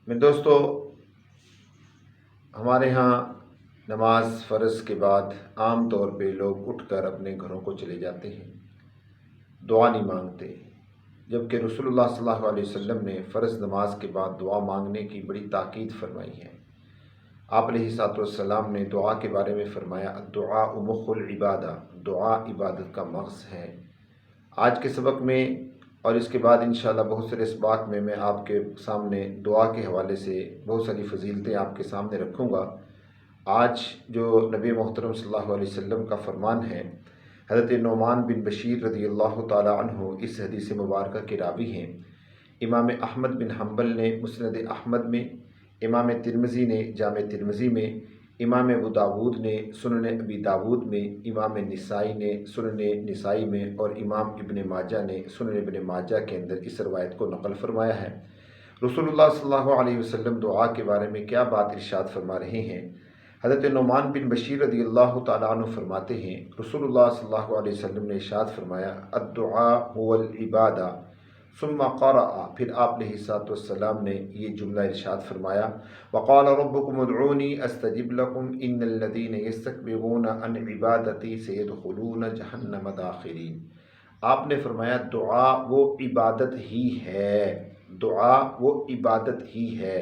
मेरे दोस्तों, हमारे यहाँ नमाज फ़र्ज़ के बाद आम तौर पे लोग उठकर अपने घरों को चले जाते हैं, दुआ नहीं मांगते। जबकि रसूलुल्लाह सल्लल्लाहु अलैहि वसल्लम ने फ़र्ज़ नमाज के बाद दुआ मांगने की बड़ी ताकीद फरमाई है। आप अलैहिस्सलाम ने दुआ के बारे में फ़रमाया, दुआ मुख़ुल इबादा, दुआ इबादत का मग़ज़ है। आज के सबक में और इसके बाद इंशाअल्लाह बहुत सारे इसबाक में मैं आपके सामने दुआ के हवाले से बहुत सारी फ़जीलतें आपके सामने रखूँगा। आज जो नबी मोहतरम सल्लल्लाहु अलैहि वसल्लम का फ़रमान है, हज़रत नुमान बिन बशीर रज़ियल्लाहु ताला अन्हु इस हदीस मुबारक के रावी हैं। इमाम अहमद बिन हम्बल ने मुस्नद अहमद में, इमाम तिरमिज़ी ने जामे तिरमिज़ी में, इमाम अबू दाऊद ने सुनन अबी दाऊद में, इमाम निसाई ने सुनन निसाई में और इमाम इब्न माजा ने सुनन इब्न माजा के अंदर इस रवायत को नकल फरमाया है। रसूलुल्लाह सल्लल्लाहु अलैहि वसल्लम दुआ के बारे में क्या बात इरशाद फरमा रहे हैं। हज़रत नुमान बिन बशीर रज़ियल्लाहु ताला अन्हु फरमाते हैं, रसूलुल्लाह सल्लल्लाहु अलैहि वसल्लम ने इरशाद फरमाया, अद्दुआ हुवल इबादा, सुम्मा क़रअ, फिर आप अलैहिस्सलाम ने ये जुमला इरशाद फरमाया, वक़ाल रब्बुकुम उदऊनी अस्तजिब लकुम इन्नल्लज़ीना यस्तकबिरूना अन इबादती सयदखुलून जहन्नम दाखिरीन। आपने फरमाया दुआ वो इबादत ही है, दुआ वो इबादत ही है।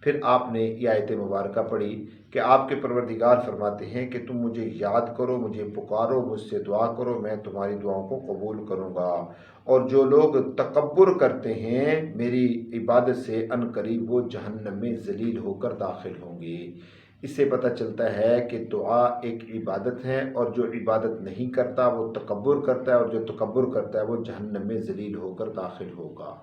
फिर आपने ये आयत मुबारक पढ़ी कि आपके परवरदिगार फरमाते हैं कि तुम मुझे याद करो, मुझे पुकारो, मुझसे दुआ करो, मैं तुम्हारी दुआओं को कबूल करूँगा। और जो लोग तकब्बुर करते हैं मेरी इबादत से अनकरीब वो जहन्नम में ज़लील होकर दाखिल होंगे। इससे पता चलता है कि दुआ एक इबादत है और जो इबादत नहीं करता वो तकब्बुर करता है और जो तकब्बुर करता है वो जहन्नम में ज़लील होकर दाखिल होगा।